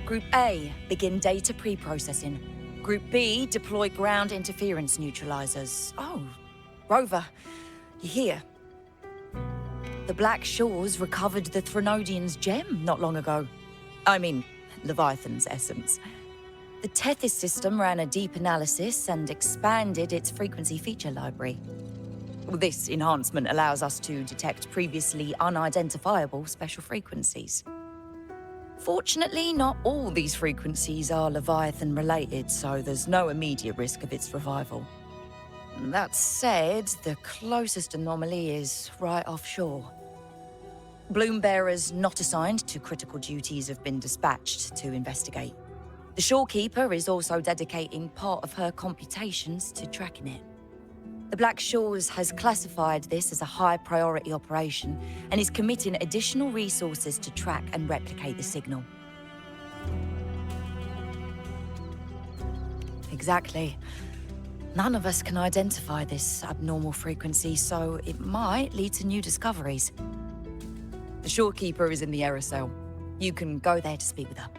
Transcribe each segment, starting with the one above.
Group A, begin data pre-processing. Group B, deploy ground interference neutralizers. Oh, Rover, you're here. The Black Shores recovered the Threnodian's gem not long ago. I mean, Leviathan's essence. The Tethys system ran a deep analysis and expanded its frequency feature library. This enhancement allows us to detect previously unidentifiable special frequencies. Fortunately, not all these frequencies are Leviathan-related, so there's no immediate risk of its revival. That said, the closest anomaly is right offshore. Bloombearers not assigned to critical duties have been dispatched to investigate. The Shorekeeper is also dedicating part of her computations to tracking it. The Black Shores has classified this as a high-priority operation and is committing additional resources to track and replicate the signal. Exactly. None of us can identify this abnormal frequency, so it might lead to new discoveries. The Shorekeeper is in the aerosol. You can go there to speak with her.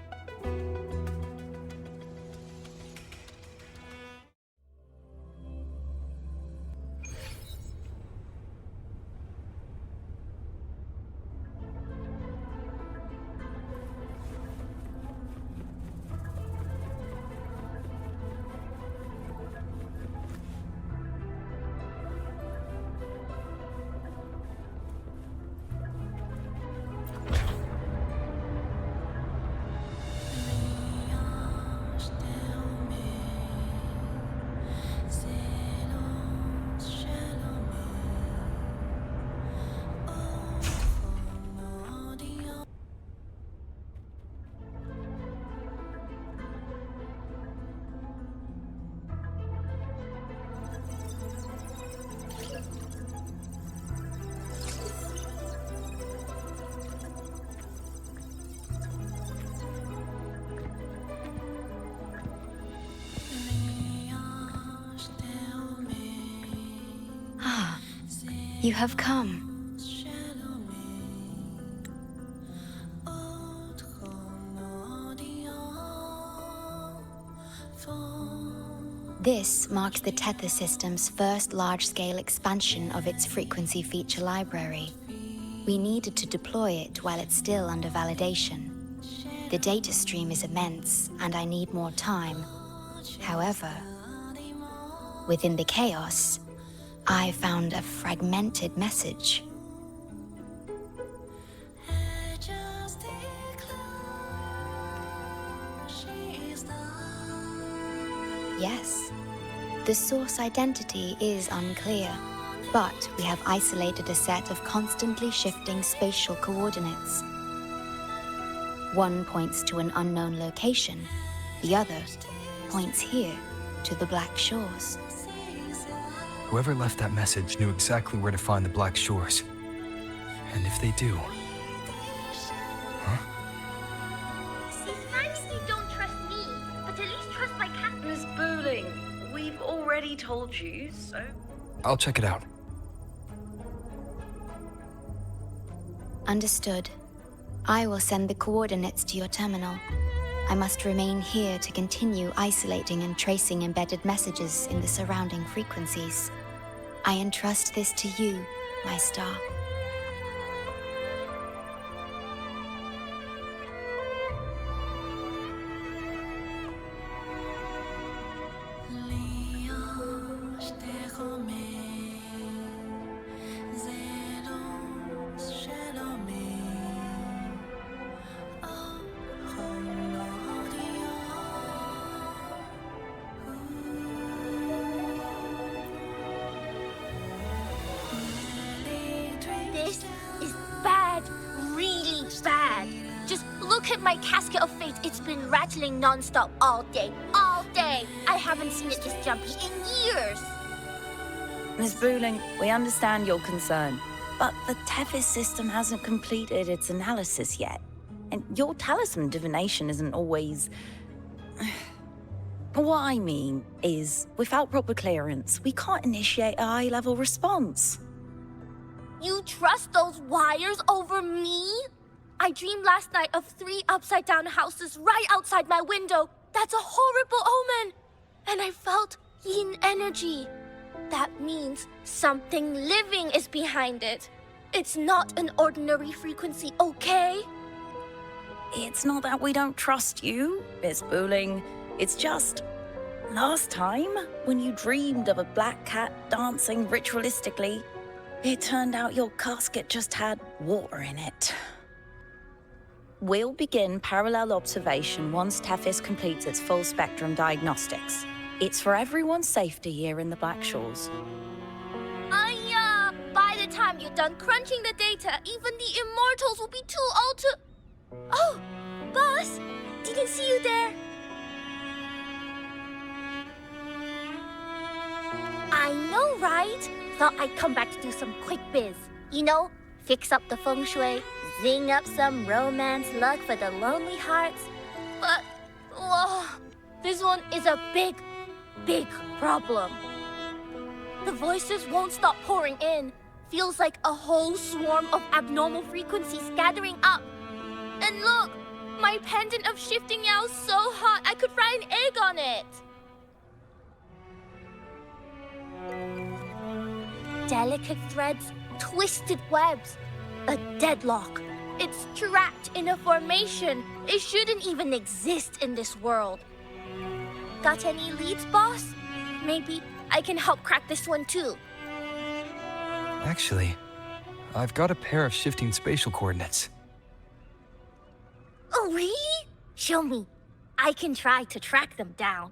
You have come. This marks the Tethys system's first large-scale expansion of its frequency feature library. We needed to deploy it while it's still under validation. The data stream is immense, and I need more time. However, within the chaos, I found a fragmented message. Yes, the source identity is unclear, but we have isolated a set of constantly shifting spatial coordinates. One points to an unknown location, the other points here to the Black Shores. Whoever left that message knew exactly where to find the Black Shores. And if they do... Huh? It's fine if you don't trust me, but at least trust my cat. Miss Booling, we've already told you, so... I'll check it out. Understood. I will send the coordinates to your terminal. I must remain here to continue isolating and tracing embedded messages in the surrounding frequencies. I entrust this to you, my star. This is bad, really bad. Just look at my casket of fate. It's been rattling non-stop all day. All day! I haven't seen it this jumpy in years. Miss Booling, we understand your concern, but the Tethys system hasn't completed its analysis yet. And your talisman divination isn't always... What I mean is, without proper clearance, we can't initiate a high-level response. You trust those wires over me? I dreamed last night of 3 upside-down houses right outside my window. That's a horrible omen. And I felt yin energy. That means something living is behind it. It's not an ordinary frequency, okay? It's not that we don't trust you, Miss Booling. It's just... last time, when you dreamed of a black cat dancing ritualistically, it turned out your casket just had water in it. We'll begin parallel observation once Tethys completes its full spectrum diagnostics. It's for everyone's safety here in the Black Shores. By the time you're done crunching the data, even the immortals will be too old to... Oh, boss, didn't see you there. I know, right? Thought I'd come back to do some quick biz. You know, fix up the feng shui, zing up some romance luck for the lonely hearts. But, whoa, this one is a big, big problem. The voices won't stop pouring in. Feels like a whole swarm of abnormal frequencies gathering up. And look, my pendant of shifting Yao is so hot I could fry an egg on it. Delicate threads, twisted webs, a deadlock. It's trapped in a formation. It shouldn't even exist in this world. Got any leads, boss? Maybe I can help crack this one too. Actually, I've got a pair of shifting spatial coordinates. Oh, really? Show me. I can try to track them down.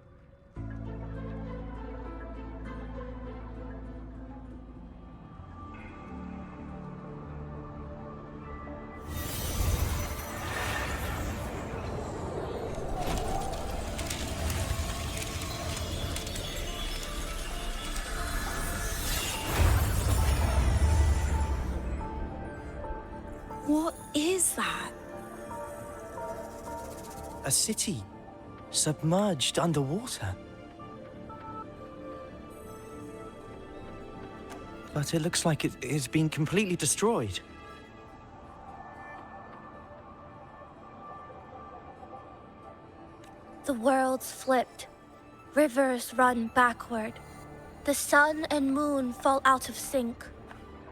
What is that? A city, submerged underwater. But it looks like it's been completely destroyed. The world's flipped. Rivers run backward. The sun and moon fall out of sync.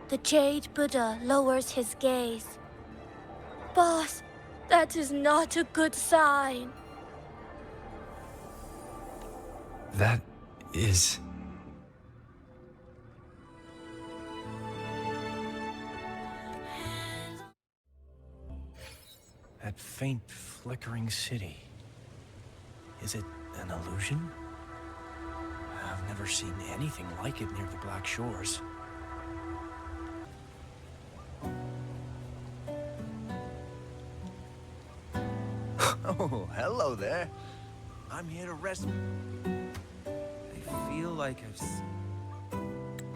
The Jade Buddha lowers his gaze. Boss, that is not a good sign. That is... That faint, flickering city. Is it an illusion? I've never seen anything like it near the Black Shores. Oh, hello there. I'm here to rescue. I feel like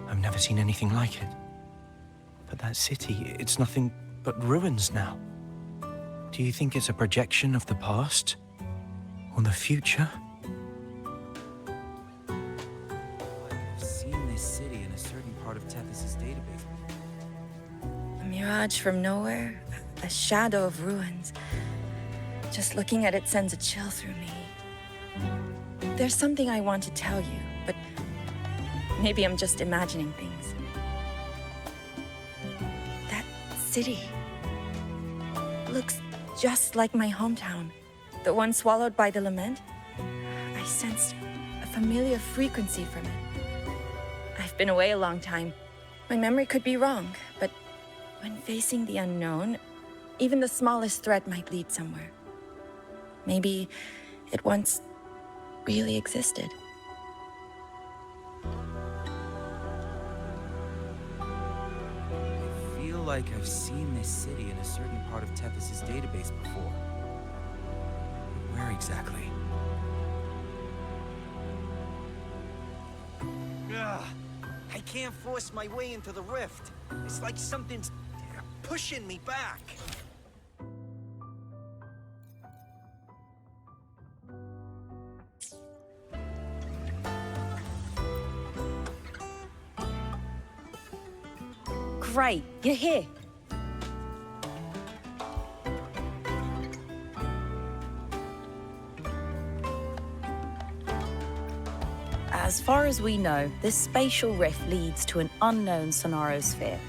I've never seen anything like it. But that city, it's nothing but ruins now. Do you think it's a projection of the past? Or the future? I've seen this city in a certain part of Tethys' database. A mirage from nowhere, a shadow of ruins. Just looking at it sends a chill through me. There's something I want to tell you, but maybe I'm just imagining things. That city looks just like my hometown, the one swallowed by the lament. I sensed a familiar frequency from it. I've been away a long time. My memory could be wrong, but when facing the unknown, even the smallest thread might lead somewhere. Maybe it once really existed. I feel like I've seen this city in a certain part of Tethys' database before. Where exactly? Ugh, I can't force my way into the rift. It's like something's pushing me back. Great, you're here. As far as we know, this spatial rift leads to an unknown sonarosphere.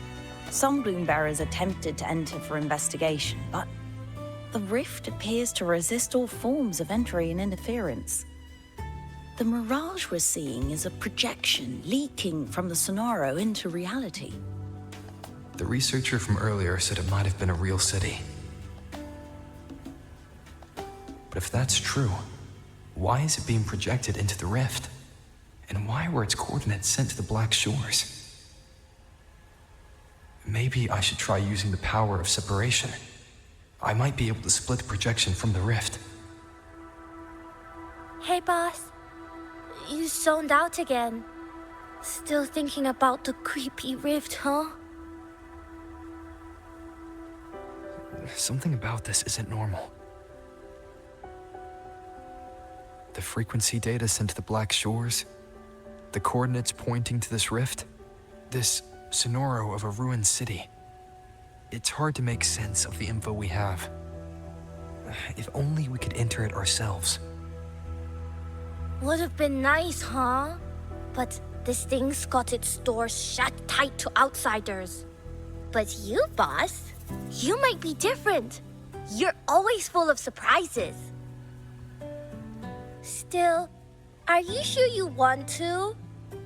Some bloom bearers attempted to enter for investigation, but the rift appears to resist all forms of entry and interference. The mirage we're seeing is a projection leaking from the Sonaro into reality. The researcher from earlier said it might have been a real city. But if that's true, why is it being projected into the rift? And why were its coordinates sent to the Black Shores? Maybe I should try using the power of separation. I might be able to split the projection from the rift. Hey, boss. You zoned out again. Still thinking about the creepy rift, huh? Something about this isn't normal. The frequency data sent to the Black Shores, the coordinates pointing to this rift, this sonoro of a ruined city. It's hard to make sense of the info we have. If only we could enter it ourselves. Would have been nice, huh? But this thing's got its doors shut tight to outsiders. But you, boss, you might be different. You're always full of surprises. Still, are you sure you want to?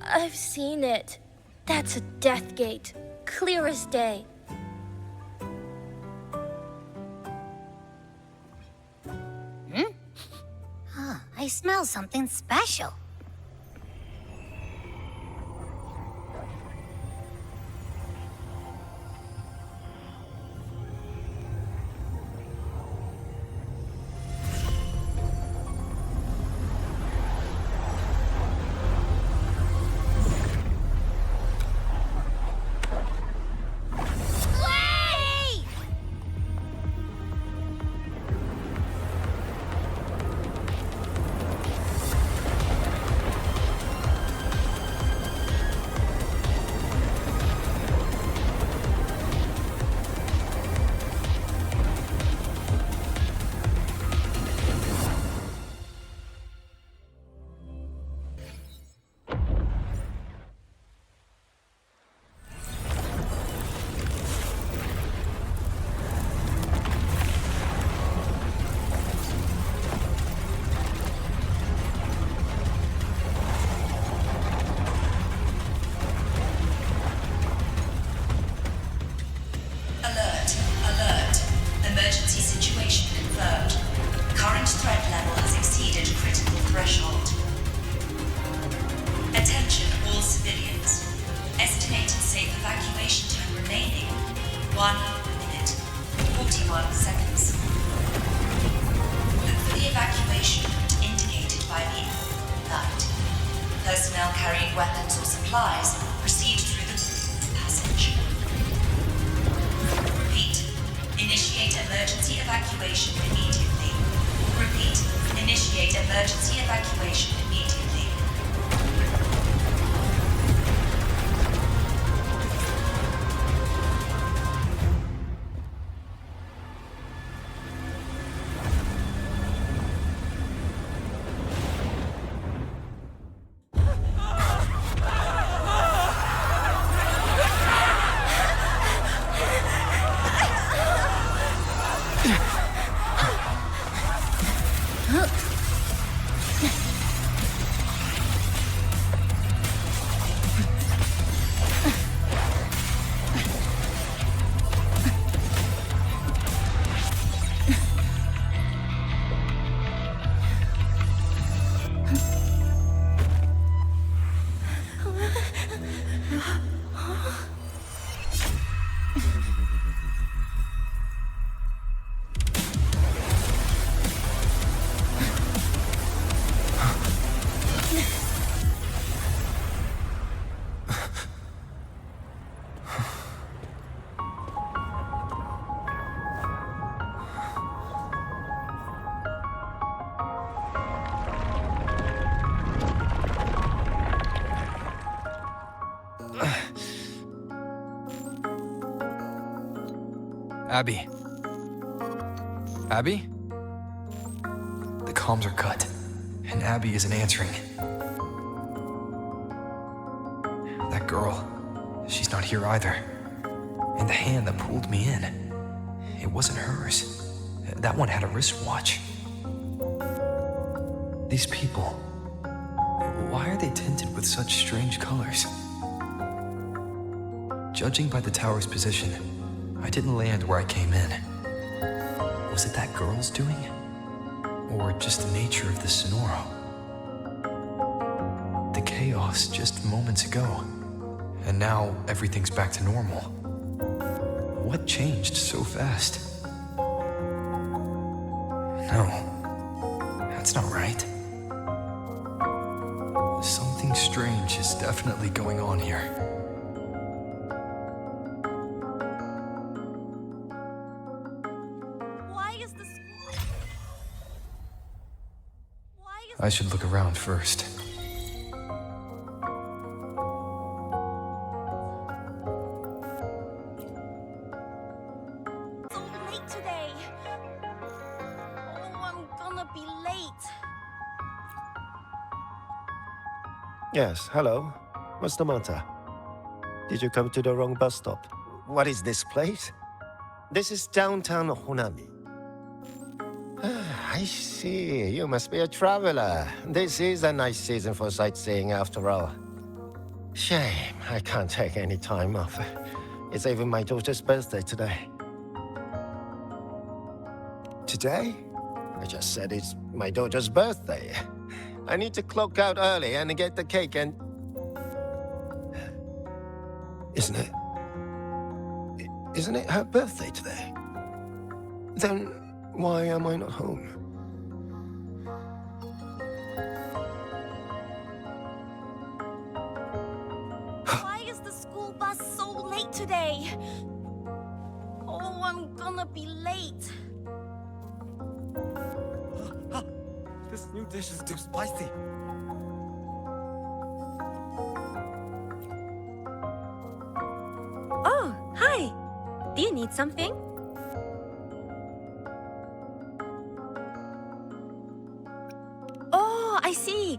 I've seen it. That's a death gate, clear as day. I smell something special. Abby? Abby? The comms are cut, and Abby isn't answering. girl, she's not here either. And the hand that pulled me in, it wasn't hers. That one had a wristwatch. These people, why are they tinted with such strange colors? Judging by the tower's position, I didn't land where I came in. Was it that girl's doing? Or just the nature of the Sonoro? The chaos just moments ago, and now everything's back to normal. What changed so fast? No, that's not right. Something strange is definitely going on here. I should look around first. So late today. Oh, I'm gonna be late. Yes, hello. What's the matter? Did you come to the wrong bus stop? What is this place? This is downtown Honami. I see. You must be a traveler. This is a nice season for sightseeing after all. Shame, I can't take any time off. It's even my daughter's birthday today. Today? I just said it's my daughter's birthday. I need to clock out early and get the cake and... Isn't it her birthday today? Then why am I not home? Why is the school bus so late today? Oh, I'm gonna be late. This new dish is too spicy. Oh, hi. Do you need something? Oh, I see.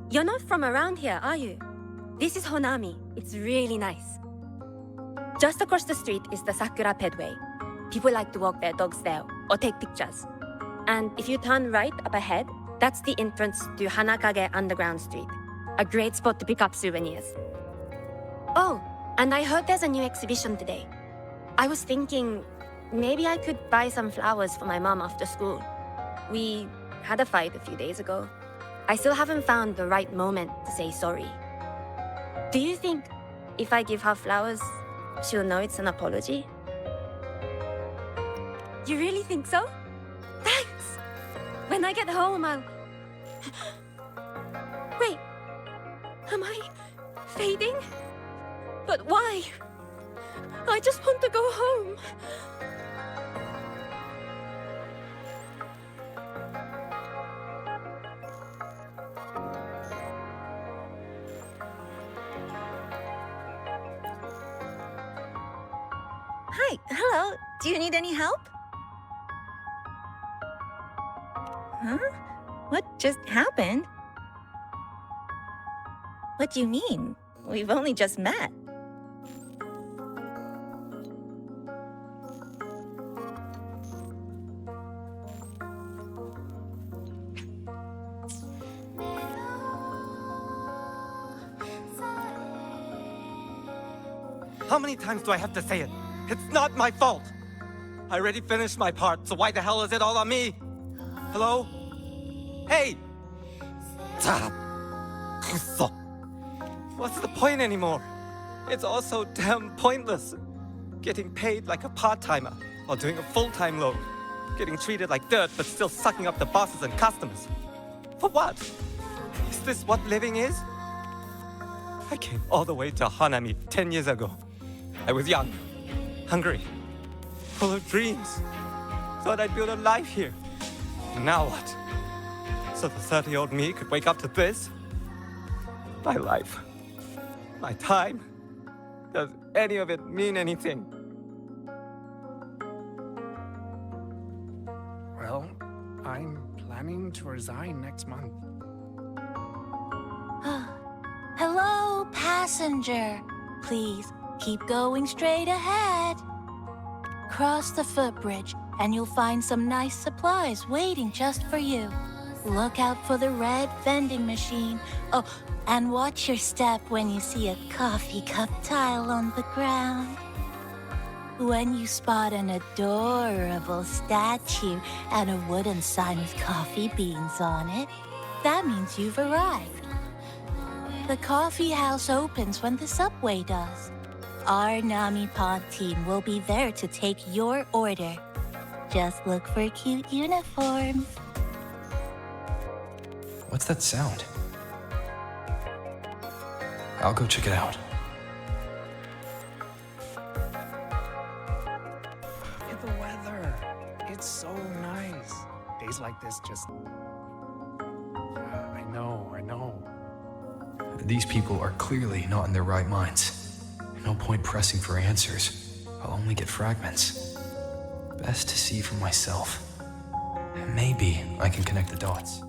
You're not from around here, are you? This is Honami. It's really nice. Just across the street is the Sakura Pedway. People like to walk their dogs there or take pictures. And if you turn right up ahead, that's the entrance to Hanakage Underground Street. A great spot to pick up souvenirs. Oh, and I heard there's a new exhibition today. I was thinking maybe I could buy some flowers for my mom after school. We had a fight a few days ago. I still haven't found the right moment to say sorry. Do you think if I give her flowers, she'll know it's an apology? You really think so? Thanks! When I get home, I'll... Wait, am I fading? But why? I just want to go home. Hi, hello. Do you need any help? Huh? What just happened? What do you mean? We've only just met. How many times do I have to say it? It's not my fault! I already finished my part, so why the hell is it all on me? Hello? Hey! What's the point anymore? It's all so damn pointless. Getting paid like a part-timer, while doing a full-time load. Getting treated like dirt, but still sucking up the bosses and customers. For what? Is this what living is? I came all the way to Hanami 10 years ago. I was young, hungry, full of dreams. Thought I'd build a life here. And now what? So the 30-year-old me could wake up to this? My life, my time, does any of it mean anything? Well, I'm planning to resign next month. Hello, passenger. please. Keep going straight ahead. Cross the footbridge, and you'll find some nice supplies waiting just for you. Look out for the red vending machine. Oh, and watch your step when you see a coffee cup tile on the ground. When you spot an adorable statue and a wooden sign with coffee beans on it, that means you've arrived. The coffee house opens when the subway does. Our Nami Pod team will be there to take your order. Just look for cute uniforms. What's that sound? I'll go check it out. The weather. It's so nice. Days like this just... I know. These people are clearly not in their right minds. No point pressing for answers. I'll only get fragments. Best to see for myself. Maybe I can connect the dots.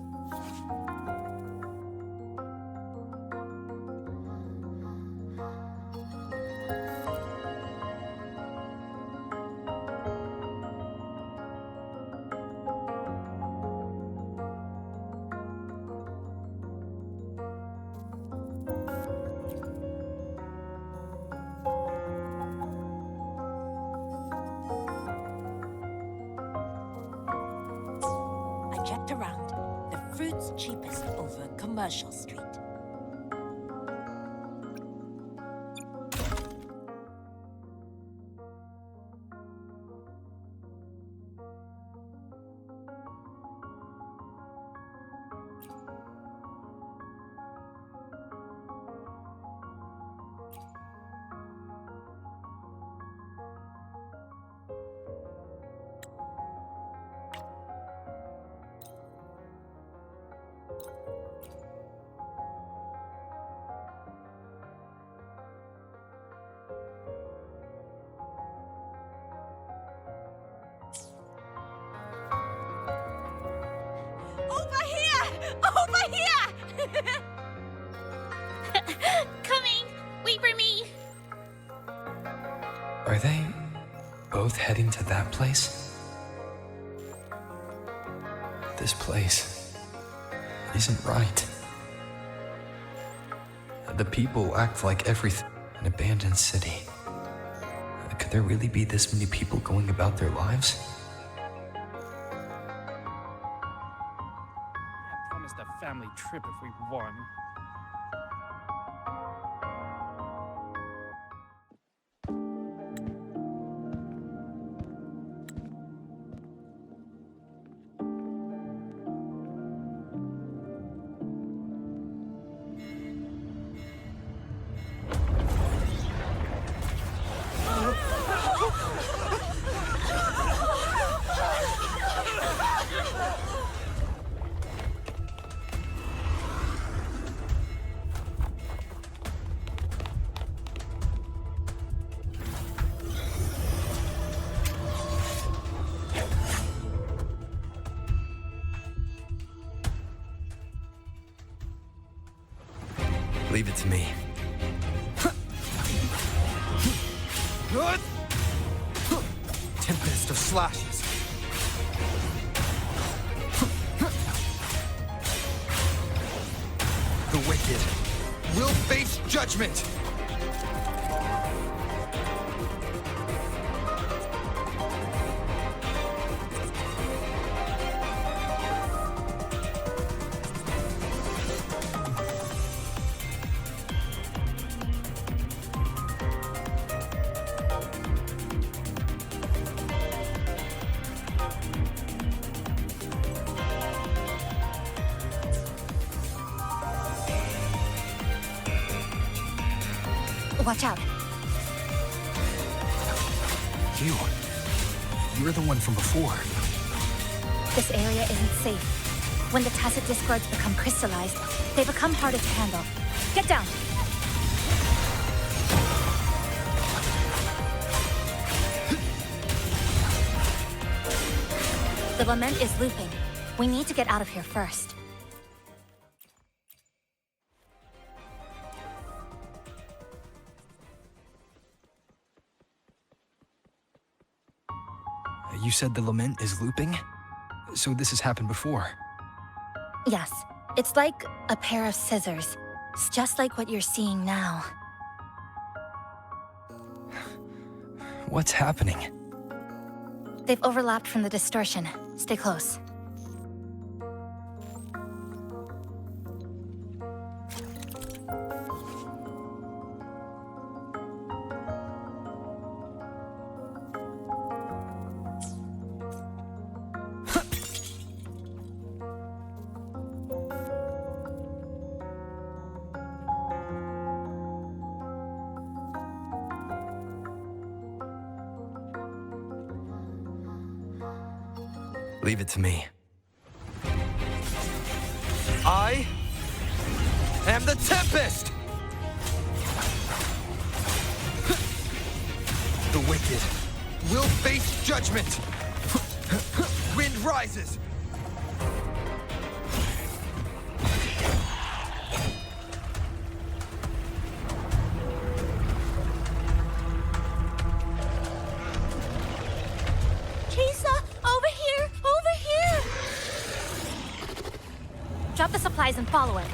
Checked around. The fruit's cheapest over Commercial Street. Over here! Coming! Wait for me! Are they both heading to that place? This place isn't right. The people act like everything. An abandoned city. Could there really be this many people going about their lives? I promised a family trip if we won. Leave it to me. Tempest of slashes. The wicked will face judgment. Watch out. You're the one from before. This area isn't safe. When the tacit discords become crystallized, they become harder to handle. Get down. The lament is looping. We need to get out of here first. You said the lament is looping? So this has happened before? Yes, it's like a pair of scissors. It's just like what you're seeing now. What's happening? They've overlapped from the distortion. Stay close. Leave it to me. I am the Tempest! The wicked will face judgment! Wind rises! Drop the supplies and follow it.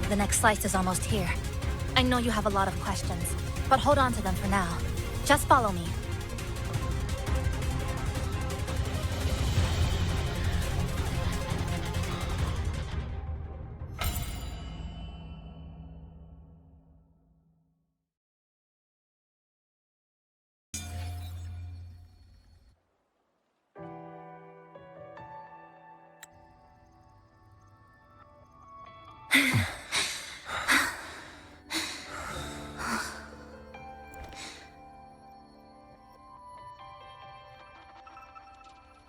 The next slice is almost here. I know you have a lot of questions, but hold on to them for now. Just follow me.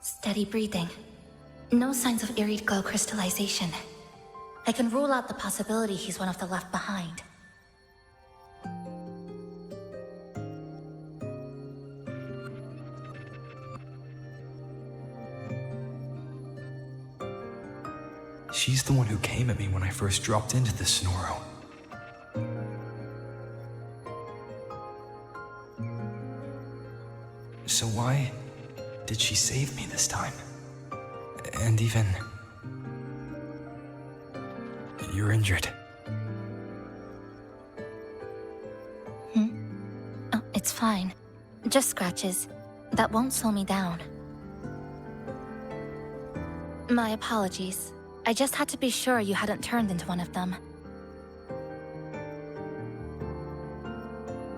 Steady breathing. No signs of eerie glow crystallization. I can rule out the possibility he's one of the left behind. She's the one who came at me when I first dropped into the Sonoro. So why did she save me this time? And even... You're injured. Oh, it's fine. Just scratches. That won't slow me down. My apologies. I just had to be sure you hadn't turned into one of them.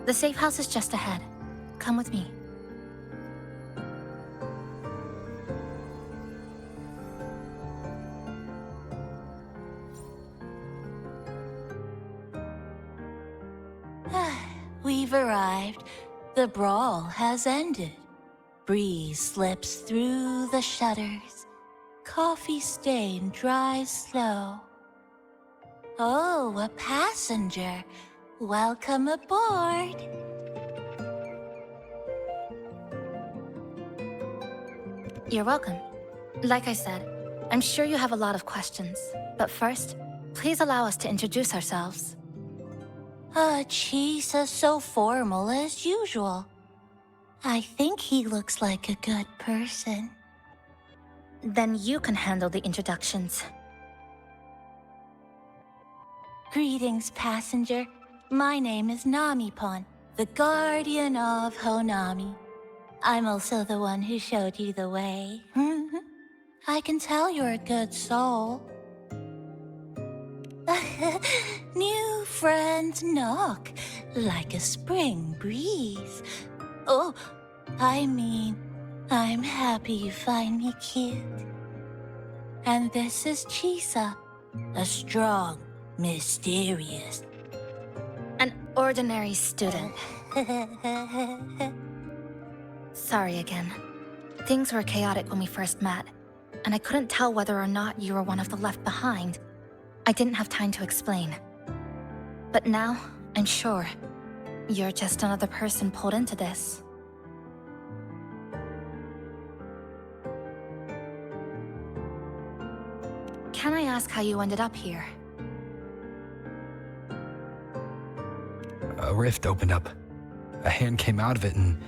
The safe house is just ahead. Come with me. We've arrived. The brawl has ended. Breeze slips through the shutters. Coffee stain dries slow. Oh, a passenger. Welcome aboard. You're welcome. Like I said, I'm sure you have a lot of questions. But first, please allow us to introduce ourselves. Chisa's so formal as usual. I think he looks like a good person. Then you can handle the introductions. Greetings, passenger. My name is Namipon, the guardian of Honami. I'm also the one who showed you the way. I can tell you're a good soul. New friends knock like a spring breeze. Oh, I mean, I'm happy you find me cute. And this is Chisa, a strong, mysterious... An ordinary student. Sorry again. Things were chaotic when we first met, and I couldn't tell whether or not you were one of the left behind. I didn't have time to explain. But now, I'm sure, you're just another person pulled into this. Can I ask how you ended up here? A rift opened up. A hand came out of it and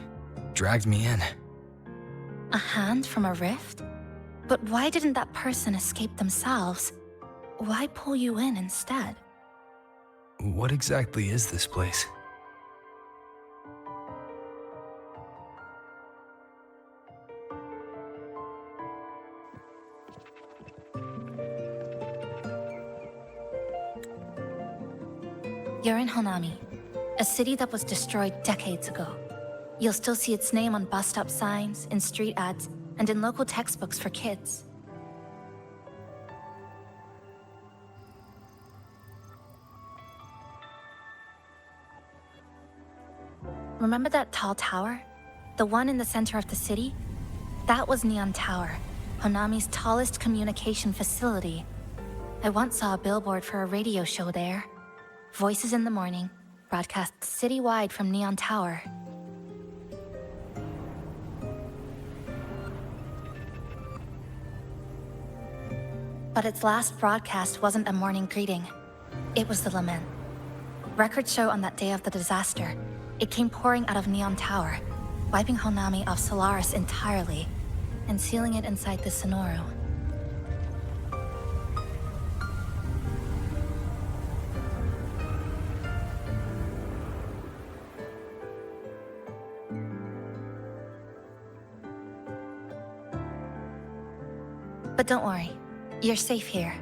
dragged me in. A hand from a rift? But why didn't that person escape themselves? Why pull you in instead? What exactly is this place? You're in Honami, a city that was destroyed decades ago. You'll still see its name on bus stop signs, in street ads, and in local textbooks for kids. Remember that tall tower? The one in the center of the city? That was Neon Tower, Honami's tallest communication facility. I once saw a billboard for a radio show there. Voices in the morning, broadcast citywide from Neon Tower. But its last broadcast wasn't a morning greeting. It was the lament. Records show on that day of the disaster, it came pouring out of Neon Tower, wiping Honami off Solaris entirely, and sealing it inside the Sonoro. But don't worry, you're safe here.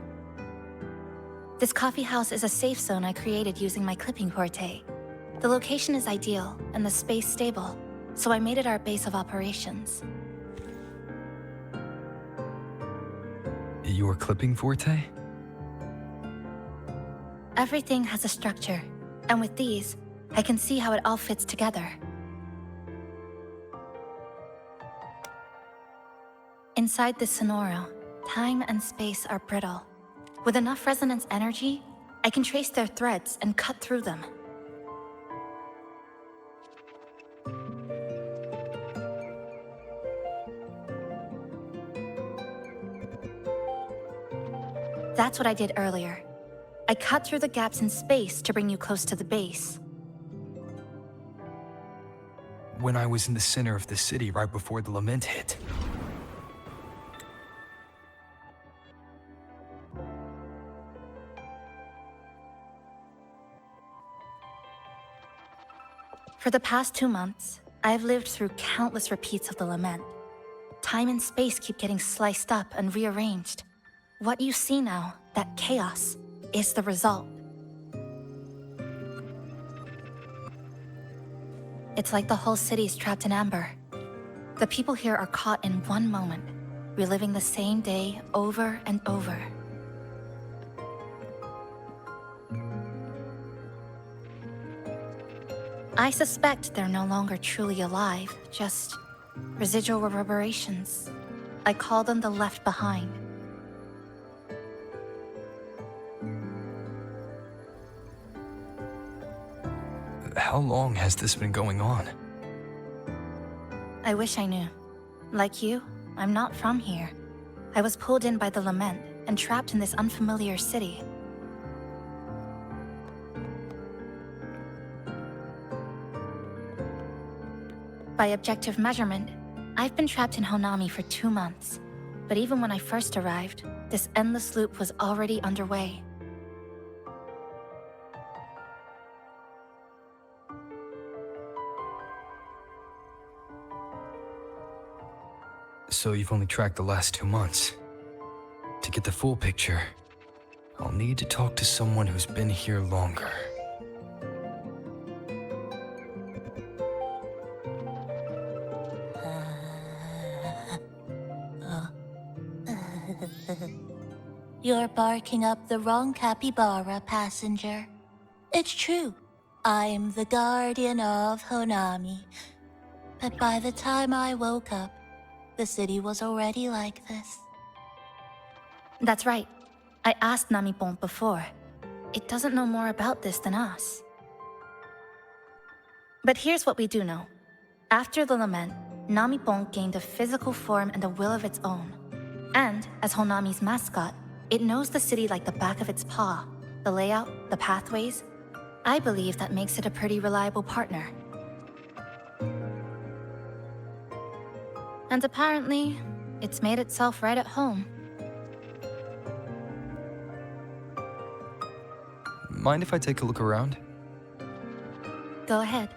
This coffee house is a safe zone I created using my clipping forte. The location is ideal and the space stable, so I made it our base of operations. Your clipping forte? Everything has a structure, and with these, I can see how it all fits together. Inside this Sonoro, time and space are brittle. With enough resonance energy, I can trace their threads and cut through them. That's what I did earlier. I cut through the gaps in space to bring you close to the base. When I was in the center of the city right before the lament hit. For the past 2 months, I've lived through countless repeats of the lament. Time and space keep getting sliced up and rearranged. What you see now, that chaos, is the result. It's like the whole city's trapped in amber. The people here are caught in one moment, reliving the same day over and over. I suspect they're no longer truly alive, just residual reverberations. I call them the left behind. How long has this been going on? I wish I knew. Like you, I'm not from here. I was pulled in by the lament and trapped in this unfamiliar city. By objective measurement, I've been trapped in Honami for 2 months. But even when I first arrived, this endless loop was already underway. So you've only tracked the last 2 months. To get the full picture, I'll need to talk to someone who's been here longer. You're barking up the wrong capybara, passenger. It's true, I'm the guardian of Honami. But by the time I woke up, the city was already like this. That's right. I asked Namipon before. it doesn't know more about this than us. But here's what we do know. After the lament, Namipon gained a physical form and a will of its own. And, as Honami's mascot, it knows the city like the back of its paw. The layout, the pathways. I believe that makes it a pretty reliable partner. And apparently, it's made itself right at home. Mind if I take a look around? Go ahead.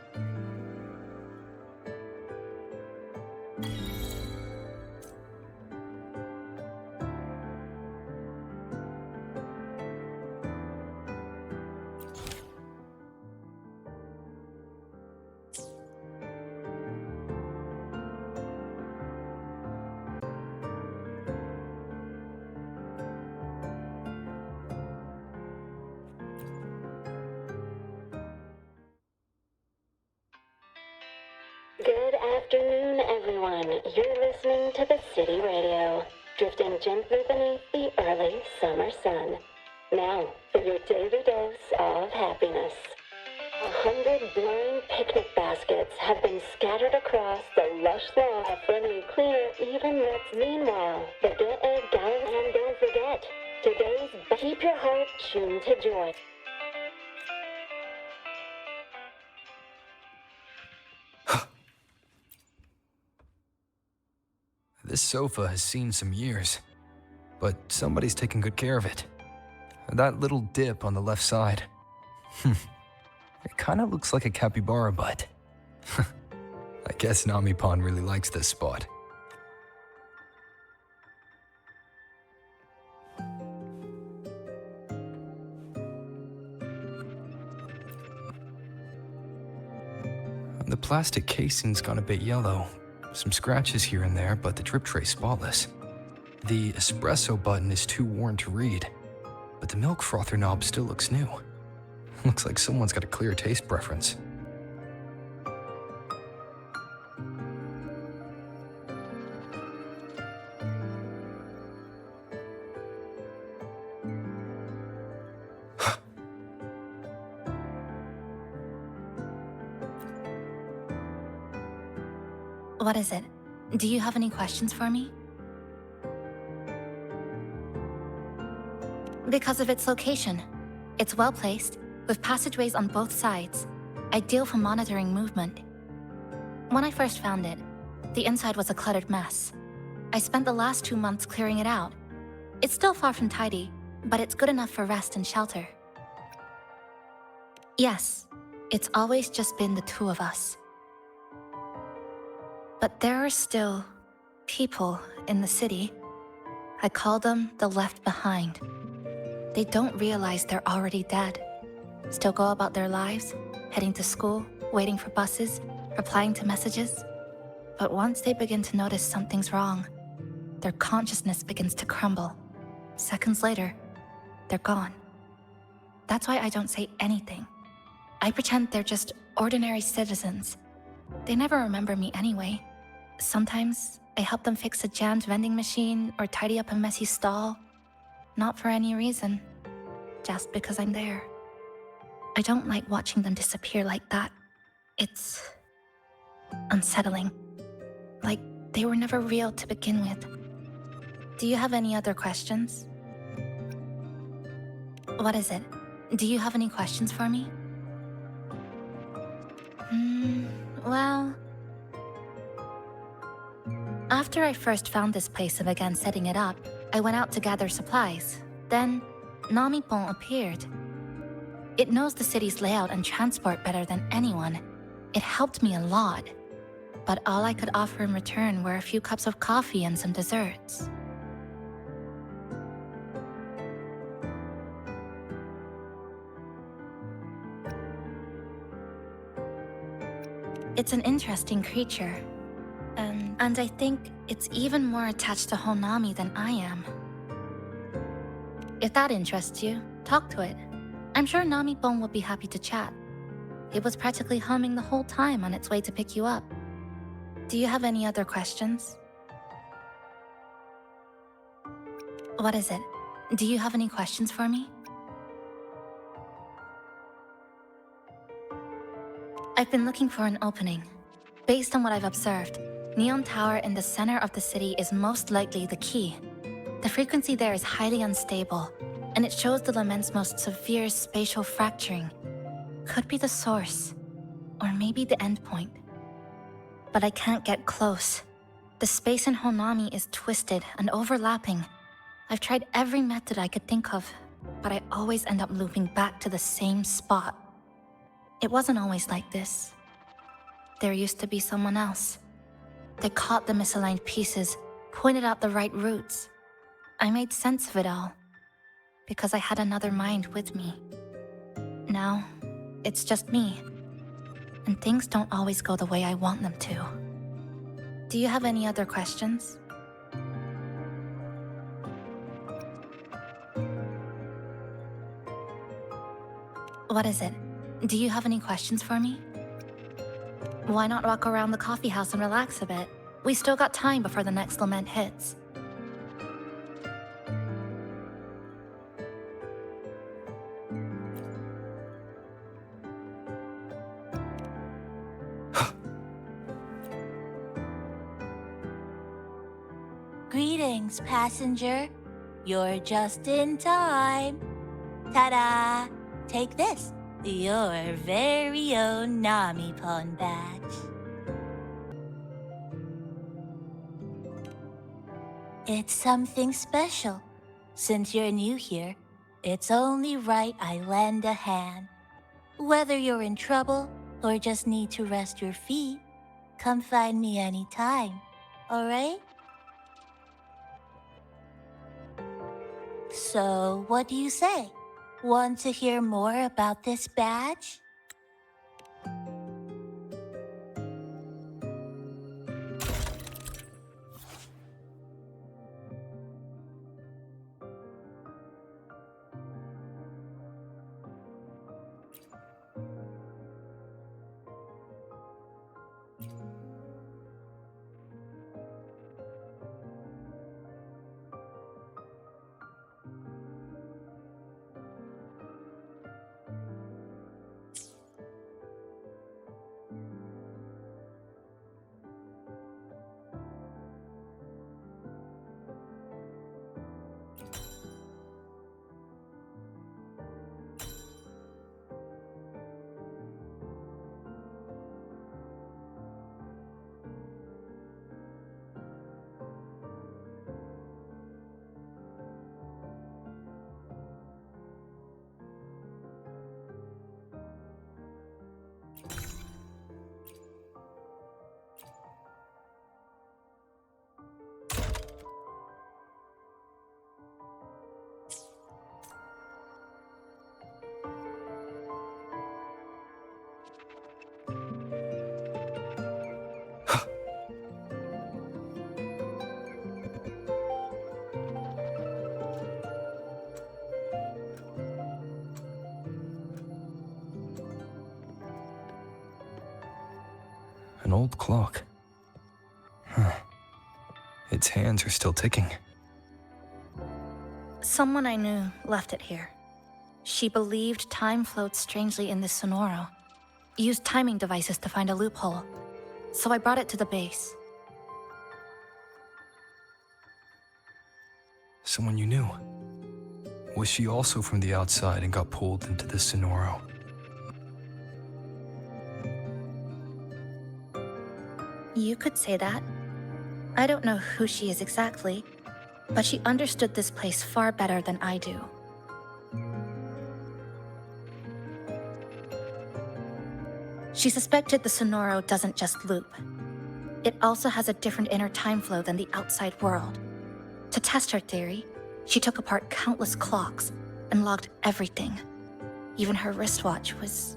Good afternoon, everyone. You're listening to the City Radio, drifting gently beneath the early summer sun. Now, for your daily dose of happiness. 100 blowing picnic baskets have been scattered across the lush lawn of friendly clear even lips. Meanwhile, the get a gallon and don't forget, today's keep your heart tuned to joy. This sofa has seen some years, but somebody's taken good care of it. That little dip on the left side. It kind of looks like a capybara butt. I guess Namipon really likes this spot. The plastic casing's gone a bit yellow. Some scratches here and there, but the drip tray's spotless. The espresso button is too worn to read, but the milk frother knob still looks new. Looks like someone's got a clear taste preference. What is it? Do you have any questions for me? Because of its location. It's well placed, with passageways on both sides, ideal for monitoring movement. When I first found it, the inside was a cluttered mess. I spent the last 2 months clearing it out. It's still far from tidy, but it's good enough for rest and shelter. Yes, it's always just been the two of us. But there are still people in the city. I call them the left behind. They don't realize they're already dead. Still go about their lives, heading to school, waiting for buses, replying to messages. But once they begin to notice something's wrong, their consciousness begins to crumble. Seconds later, they're gone. That's why I don't say anything. I pretend they're just ordinary citizens. They never remember me anyway. Sometimes I help them fix a jammed vending machine or tidy up a messy stall. Not for any reason, just because I'm there. I don't like watching them disappear like that. It's unsettling. Like they were never real to begin with. Do you have any other questions? What is it? Do you have any questions for me? Well... After I first found this place and began setting it up, I went out to gather supplies. Then, Namipon appeared. It knows the city's layout and transport better than anyone. It helped me a lot. But all I could offer in return were a few cups of coffee and some desserts. It's an interesting creature. And I think it's even more attached to Honami than I am. If that interests you, talk to it. I'm sure Namipon will be happy to chat. It was practically humming the whole time on its way to pick you up. Do you have any other questions? What is it? Do you have any questions for me? I've been looking for an opening. Based on what I've observed, Neon Tower in the center of the city is most likely the key. The frequency there is highly unstable, and it shows the lament's most severe spatial fracturing. Could be the source, or maybe the endpoint. But I can't get close. The space in Honami is twisted and overlapping. I've tried every method I could think of, but I always end up looping back to the same spot. It wasn't always like this. There used to be someone else. They caught the misaligned pieces, pointed out the right routes. I made sense of it all, because I had another mind with me. Now, it's just me, and things don't always go the way I want them to. Do you have any other questions? What is it? Do you have any questions for me? Why not walk around the coffee house and relax a bit? We still got time before the next lament hits. Greetings, passenger. You're just in time. Ta-da! Take this, your very own Nami-pon badge. It's something special. Since you're new here, it's only right I lend a hand. Whether you're in trouble or just need to rest your feet, come find me anytime, alright? So, what do you say? Want to hear more about this badge? An old clock. Huh. Its hands are still ticking. Someone I knew left it here. She believed time flowed strangely in this Sonoro. Used timing devices to find a loophole. So I brought it to the base. Someone you knew. Was she also from the outside and got pulled into the Sonoro? You could say that. I don't know who she is exactly, but she understood this place far better than I do. She suspected the Sonoro doesn't just loop. It also has a different inner time flow than the outside world. To test her theory, she took apart countless clocks and logged everything. Even her wristwatch was...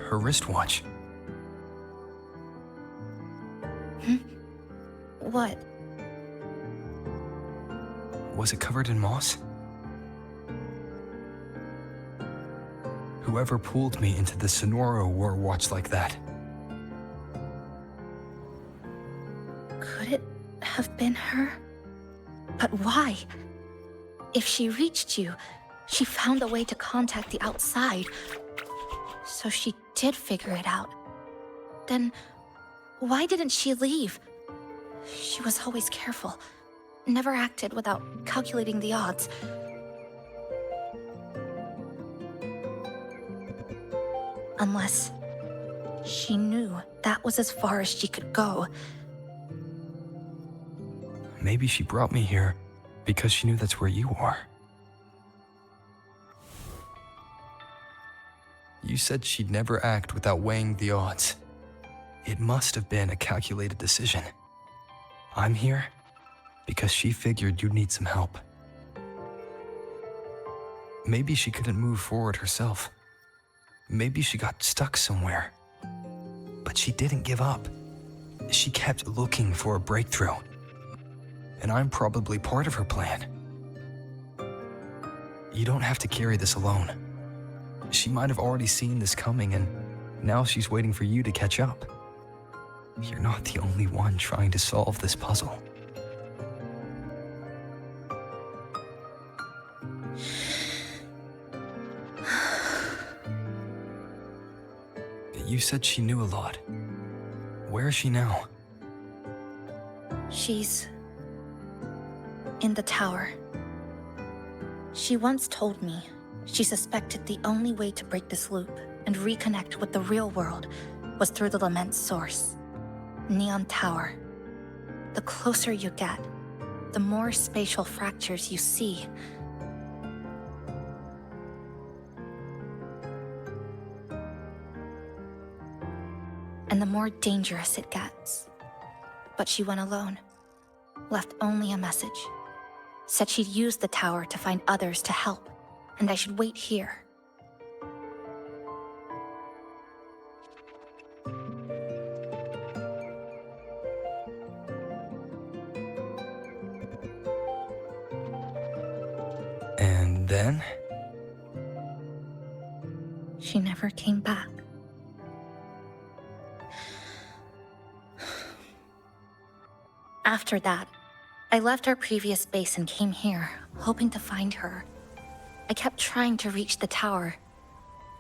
Her wristwatch? What? Was it covered in moss? Whoever pulled me into the Sonoro wore a watch like that. Could it have been her? But why? If she reached you, she found a way to contact the outside. So she did figure it out. Then why didn't she leave? She was always careful, never acted without calculating the odds. Unless she knew that was as far as she could go. Maybe she brought me here because she knew that's where you are. You said she'd never act without weighing the odds. It must have been a calculated decision. I'm here because she figured you'd need some help. Maybe she couldn't move forward herself. Maybe she got stuck somewhere. But she didn't give up. She kept looking for a breakthrough. And I'm probably part of her plan. You don't have to carry this alone. She might have already seen this coming, and now she's waiting for you to catch up. You're not the only one trying to solve this puzzle. You said she knew a lot. Where is she now? She's in the tower. She once told me she suspected the only way to break this loop and reconnect with the real world was through the Lament's source, Neon Tower. The closer you get, the more spatial fractures you see. And the more dangerous it gets. But she went alone, left only a message. Said she'd use the tower to find others to help, and I should wait here. And then? She never came back. After that, I left our previous base and came here, hoping to find her. I kept trying to reach the tower,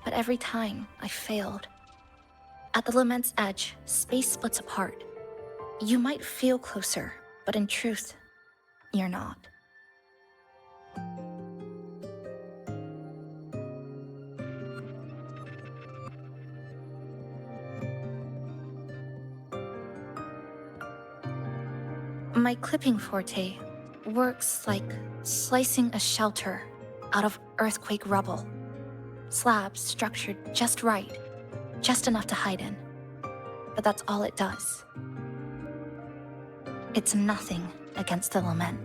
but every time I failed. At the Lament's edge, space splits apart. You might feel closer, but in truth, you're not. My clipping forte works like slicing a shelter out of earthquake rubble. Slabs structured just right, just enough to hide in. But that's all it does. It's nothing against the Lament.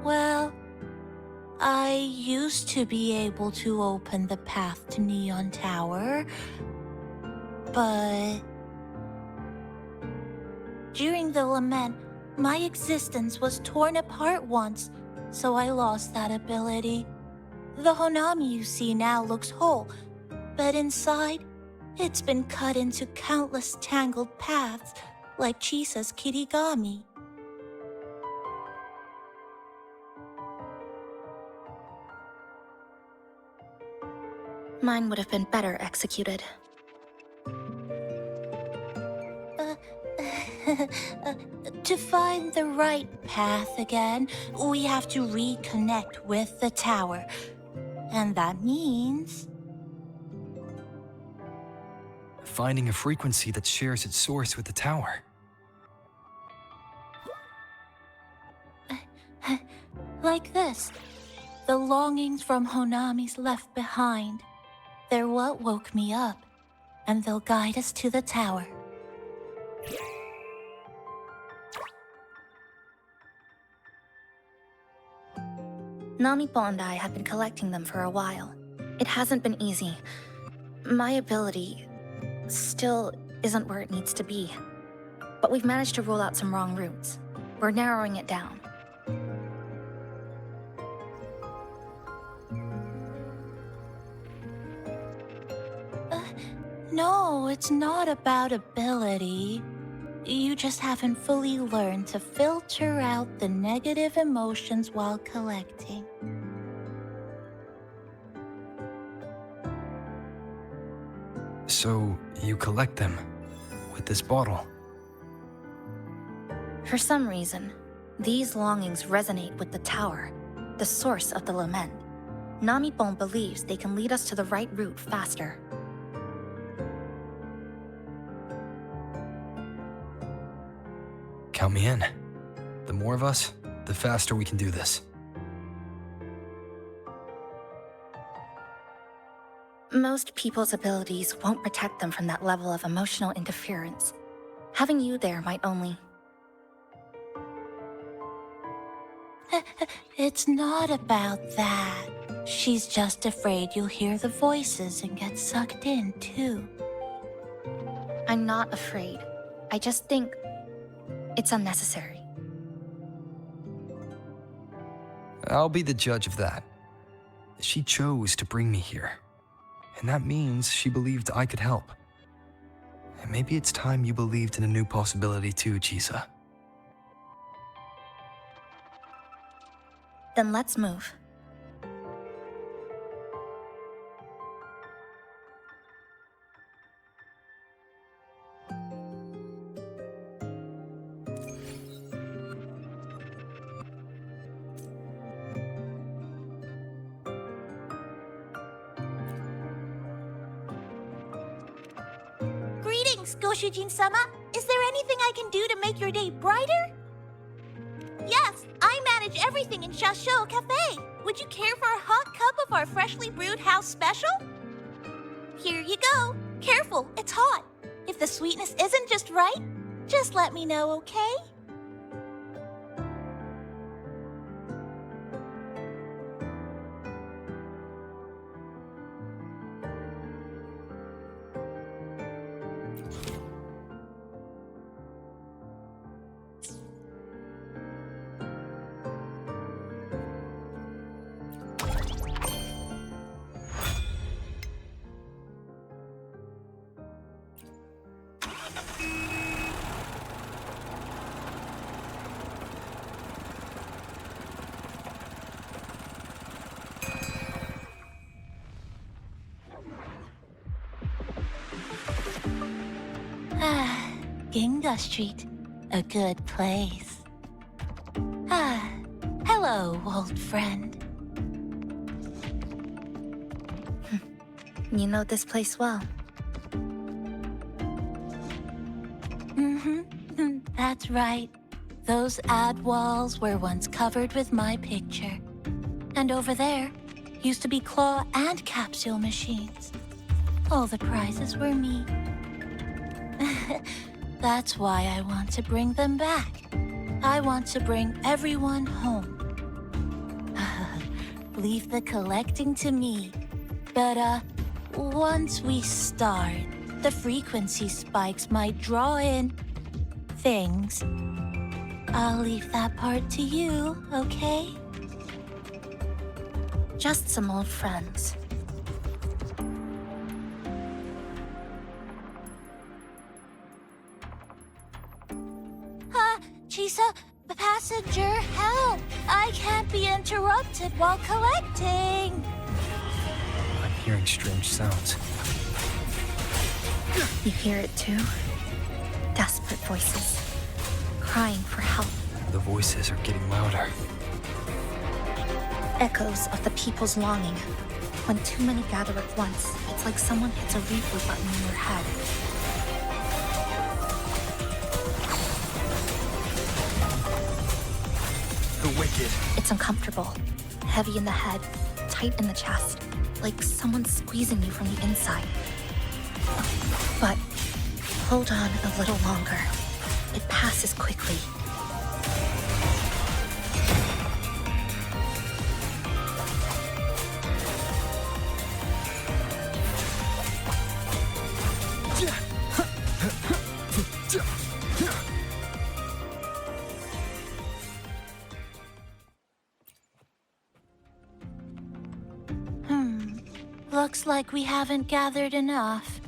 Well, I used to be able to open the path to Neon Tower, but during the Lament, my existence was torn apart once, so I lost that ability. The Honami you see now looks whole, but inside, it's been cut into countless tangled paths, like Chisa's Kirigami. Mine would have been better executed. To find the right path again, we have to reconnect with the tower. And that means... finding a frequency that shares its source with the tower. Like this. The longings from Honami's left behind. They're what woke me up, and they'll guide us to the tower. Namipo and I have been collecting them for a while. It hasn't been easy. My ability still isn't where it needs to be. But we've managed to rule out some wrong routes. We're narrowing it down. No, it's not about ability. You just haven't fully learned to filter out the negative emotions while collecting. So, you collect them with this bottle. For some reason, these longings resonate with the tower, the source of the lament. Namipon believes they can lead us to the right route faster. Count me in. The more of us, the faster we can do this. Most people's abilities won't protect them from that level of emotional interference. Having you there might only... It's not about that. She's just afraid you'll hear the voices and get sucked in, too. I'm not afraid. I just think it's unnecessary. I'll be the judge of that. She chose to bring me here. And that means she believed I could help. And maybe it's time you believed in a new possibility too, Chisa. Then let's move. Greetings, Goshujin-sama. Is there anything I can do to make your day brighter? Yes, I manage everything in Shasho Cafe. Would you care for a hot cup of our freshly brewed house special? Here you go. Careful, it's hot. If the sweetness isn't just right, just let me know, okay? Ginga Street, a good place. Hello, old friend. You know this place well. That's right. Those ad walls were once covered with my picture. And over there used to be claw and capsule machines. All the prizes were me. That's why I want to bring them back. I want to bring everyone home. Leave the collecting to me. But, once we start, the frequency spikes might draw in things. I'll leave that part to you, okay? Just some old friends. Chisa, passenger, help! I can't be interrupted while collecting. I'm hearing strange sounds. You hear it too? Desperate voices, crying for help. The voices are getting louder. Echoes of the people's longing. When too many gather at once, it's like someone hits a reboot button in your head. The wicked. It's uncomfortable, heavy in the head, tight in the chest, like someone's squeezing you from the inside. But hold on a little longer. It passes quickly. Looks like we haven't gathered enough.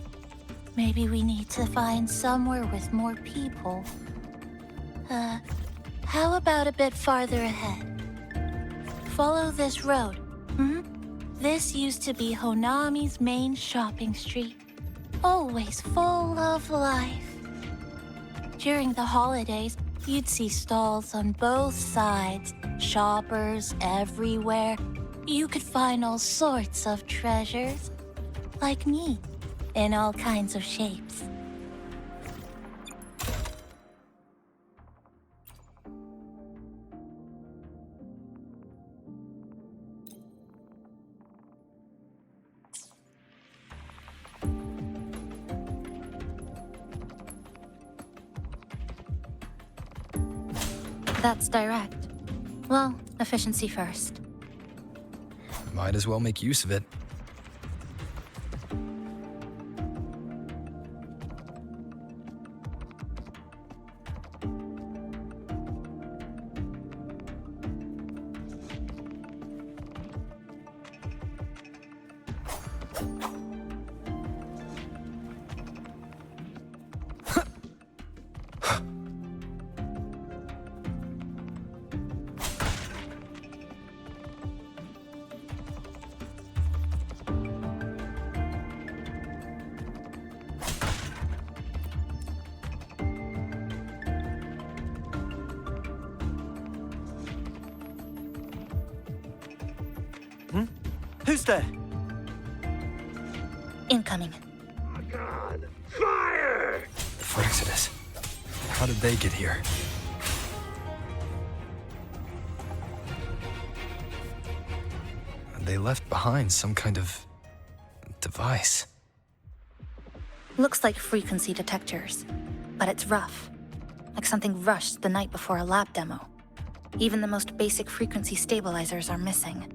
Maybe we need to find somewhere with more people. How about a bit farther ahead? Follow this road. This used to be Honami's main shopping street. Always full of life. During the holidays, you'd see stalls on both sides, shoppers everywhere. You could find all sorts of treasures, like me, in all kinds of shapes. That's direct. Well, efficiency first. Might as well make use of it. Who's there? Incoming. Oh God! Fire! The Frexodus. How did they get here? They left behind some kind of device. Looks like frequency detectors, but it's rough. Like something rushed the night before a lab demo. Even the most basic frequency stabilizers are missing.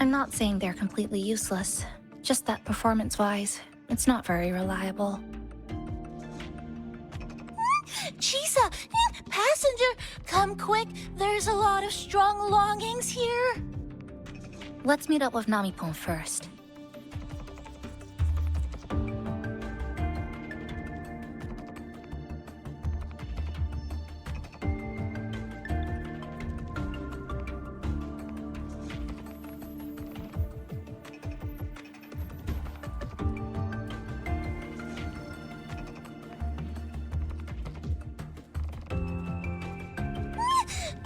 I'm not saying they're completely useless, just that performance-wise, it's not very reliable. Chisa! Passenger! Come quick! There's a lot of strong longings here! Let's meet up with Namipon first.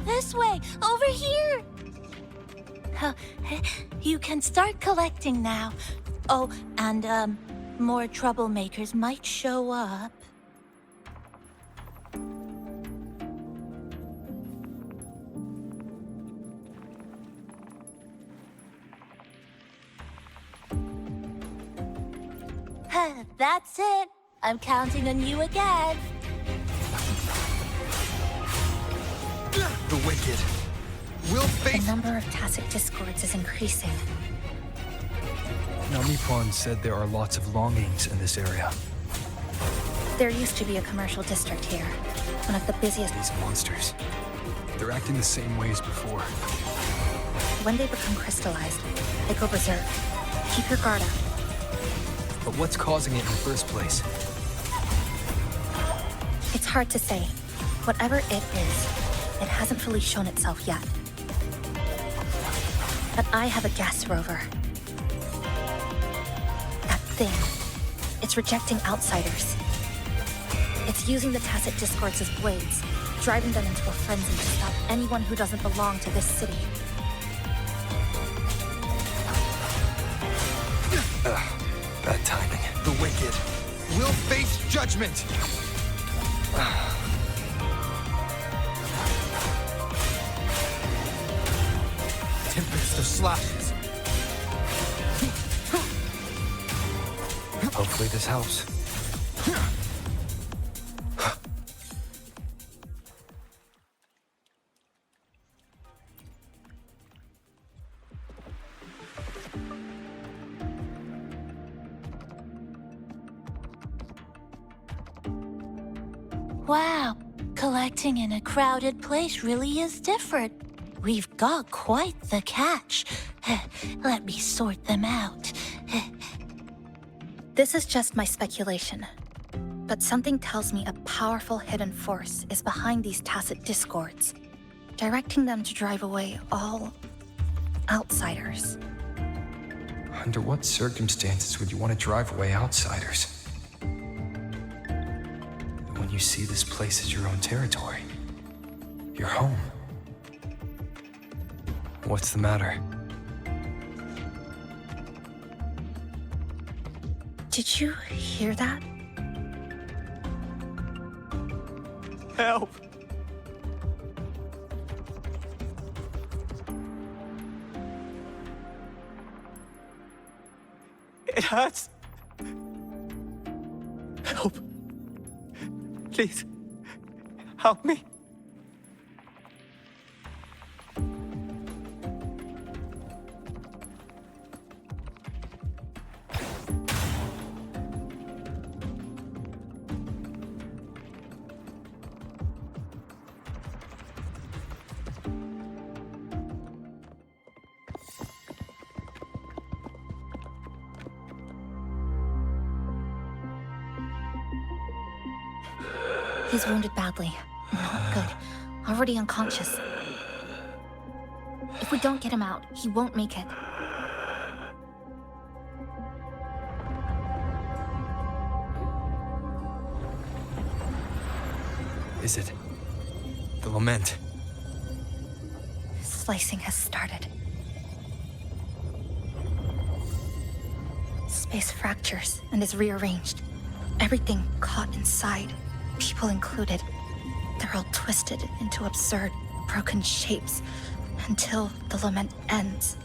This way! Over here! You can start collecting now. Oh, and, more troublemakers might show up. That's it. I'm counting on you again. The wicked. Will The number of tacit discords is increasing. Namipon said there are lots of longings in this area. There used to be a commercial district here, one of the busiest. These monsters. They're acting the same way as before. When they become crystallized, they go berserk. Keep your guard up. But what's causing it in the first place? It's hard to say. Whatever it is, it hasn't fully shown itself yet. But I have a gas rover. That thing. It's rejecting outsiders. It's using the tacit discords as blades, driving them into a frenzy to stop anyone who doesn't belong to this city. Bad timing. The wicked will face judgment! Tempest of slashes. Hopefully this helps. Wow, collecting in a crowded place really is different. We've got quite the catch. Let me sort them out. This is just my speculation, but something tells me a powerful hidden force is behind these tacit discords, directing them to drive away all outsiders. Under what circumstances would you want to drive away outsiders? When you see this place as your own territory, your home. What's the matter? Did you hear that? Help! It hurts. Help. Please, help me. He's wounded badly. Not good. Already unconscious. If we don't get him out, he won't make it. Is it the lament? Slicing has started. Space fractures and is rearranged. Everything caught inside, people included. They're all twisted into absurd, broken shapes until the lament ends.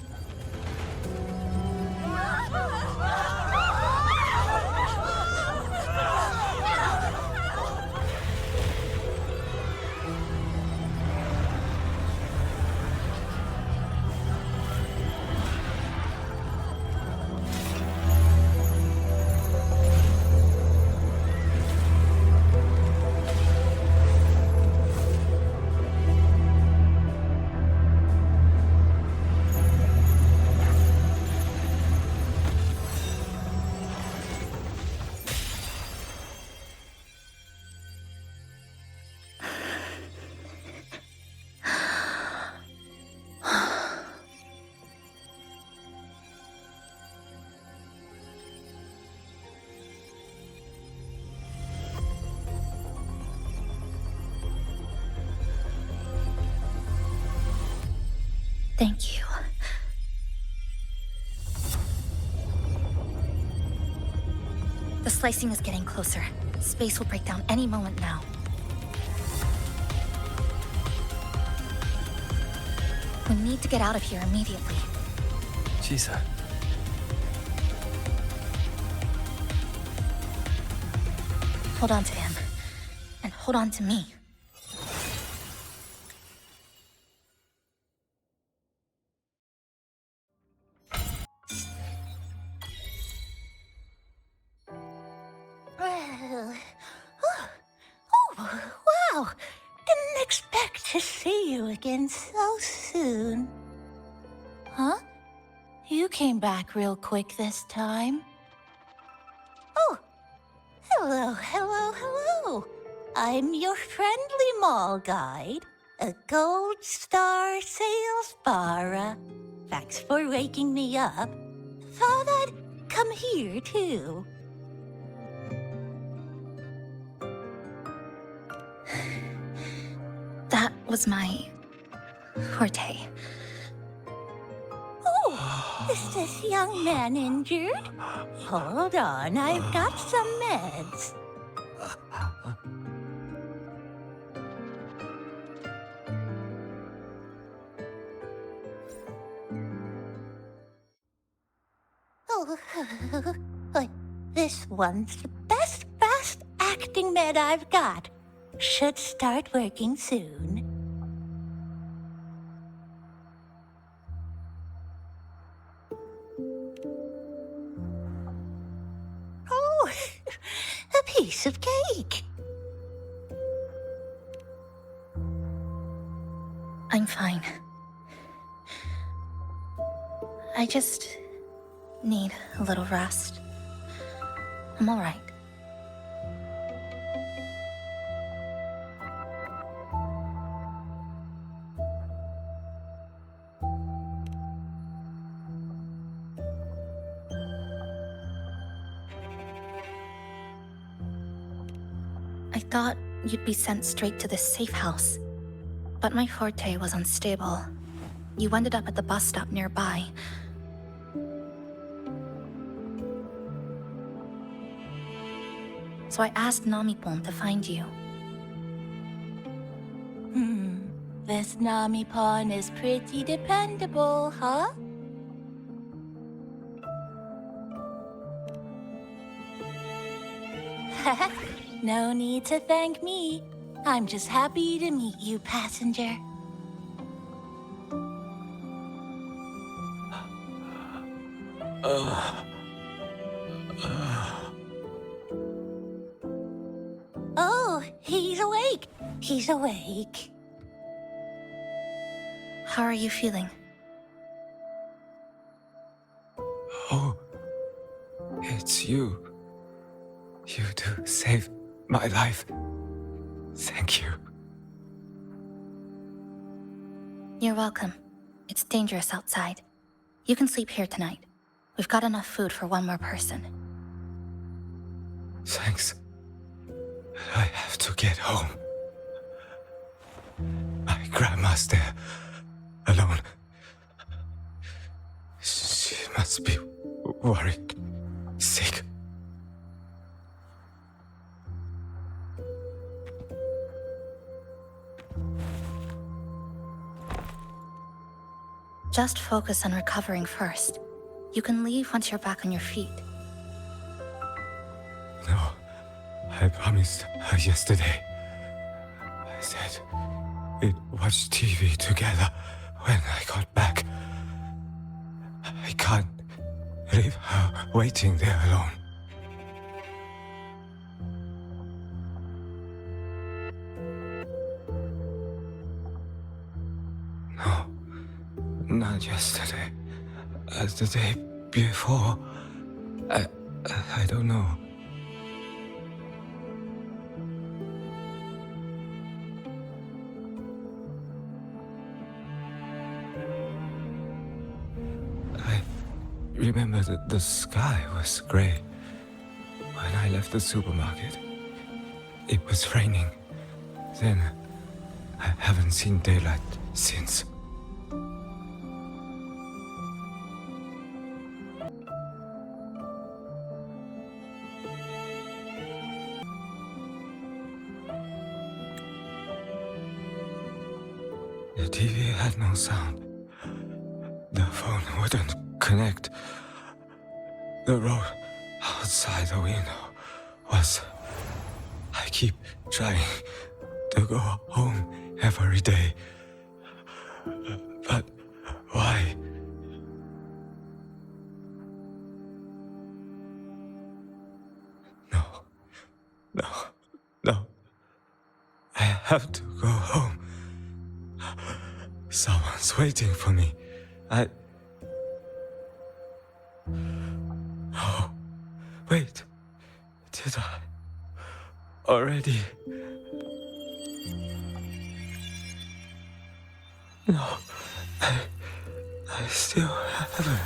Thank you. The slicing is getting closer. Space will break down any moment now. We need to get out of here immediately. Jisa. Hold on to him. And hold on to me. Wow! Didn't expect to see you again so soon. Huh? You came back real quick this time. Oh! Hello. I'm your friendly mall guide, a gold star sales barra. Thanks for waking me up. Thought I'd come here too. That was my forte. Oh, is this young man injured? Hold on, I've got some meds. This one's the best fast acting med I've got. Should start working soon. Oh, a piece of cake. I'm fine. I just need a little rest. I'm all right. I thought you'd be sent straight to this safe house, but my forte was unstable. You ended up at the bus stop nearby. So I asked Namipon to find you. This Namipon is pretty dependable, huh? No need to thank me. I'm just happy to meet you, passenger. Oh, he's awake. He's awake. How are you feeling? Oh, it's you. You two saved my life. Thank you. You're welcome. It's dangerous outside. You can sleep here tonight. We've got enough food for one more person. Thanks. I have to get home. My grandma's there, alone. She must be worried, sick. Just focus on recovering first. You can leave once you're back on your feet. No, I promised her yesterday. I said we'd watch TV together when I got back. I can't leave her waiting there alone. No, not yesterday. The day before. I don't know. I remember that the sky was gray. When I left the supermarket, it was raining. Then, I haven't seen daylight since. The TV had no sound. The phone wouldn't connect. The road outside the window was... I keep trying to go home every day. But why? No. I have to go home. Someone's waiting for me. Oh, wait. Did I already? No, I still haven't.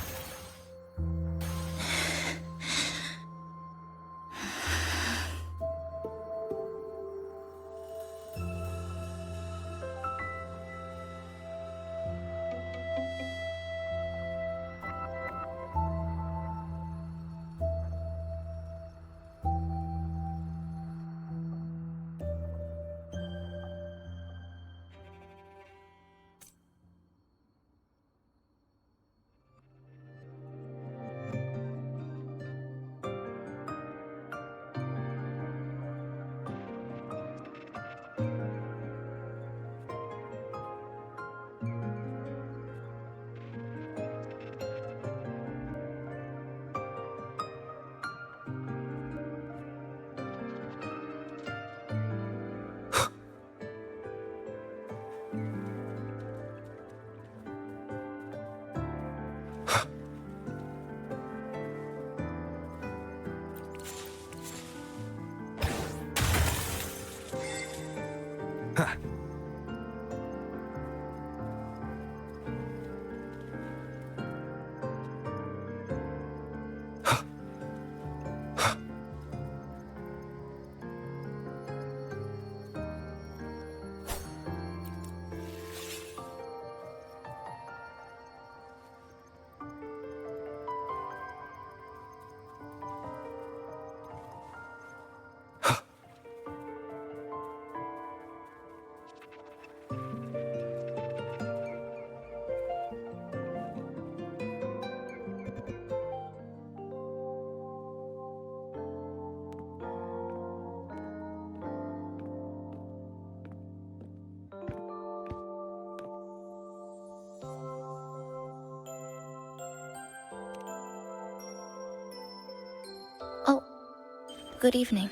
Good evening.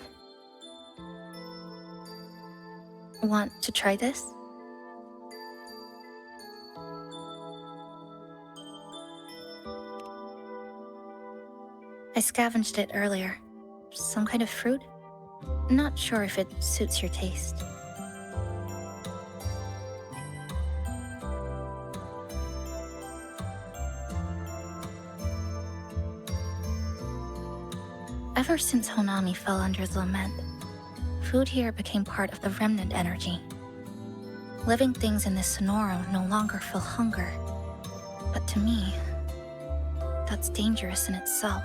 Want to try this? I scavenged it earlier. Some kind of fruit? Not sure if it suits your taste. Ever since Honami fell under the lament, food here became part of the remnant energy. Living things in this Sonoro no longer feel hunger. But to me, that's dangerous in itself.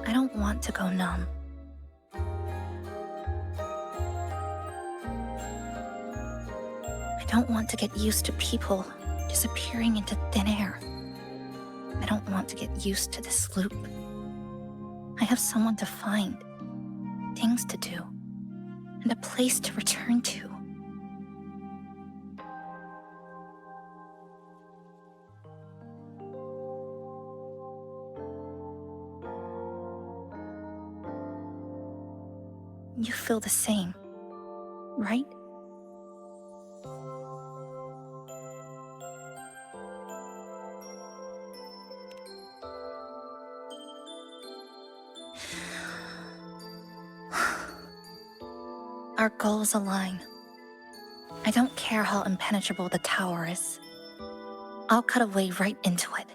I don't want to go numb. I don't want to get used to people disappearing into thin air. I don't want to get used to this loop. I have someone to find, things to do, and a place to return to. You feel the same, right? Our goals align. I don't care how impenetrable the tower is. I'll cut a way right into it.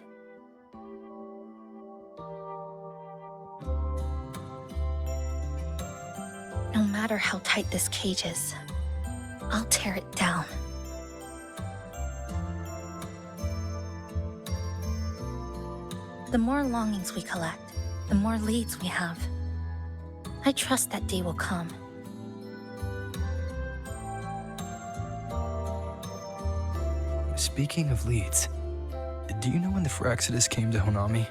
No matter how tight this cage is, I'll tear it down. The more longings we collect, the more leads we have. I trust that day will come. Speaking of leads, do you know when the Phraxidus came to Honami?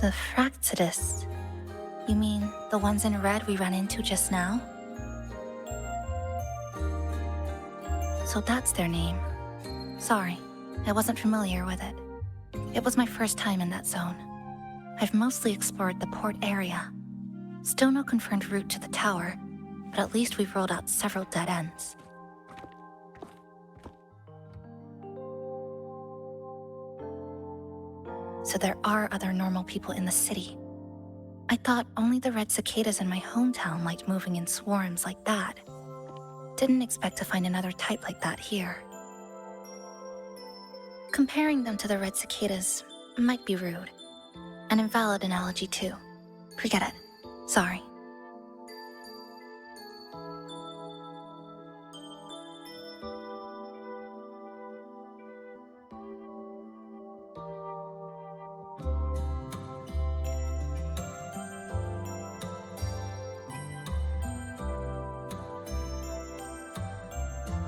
The Phraxidus? You mean the ones in red we ran into just now? So that's their name. Sorry, I wasn't familiar with it. It was my first time in that zone. I've mostly explored the port area. Still no confirmed route to the tower, but at least we've rolled out several dead ends. So there are other normal people in the city. I thought only the red cicadas in my hometown liked moving in swarms like that. Didn't expect to find another type like that here. Comparing them to the red cicadas might be rude. An invalid analogy too. Forget it. Sorry.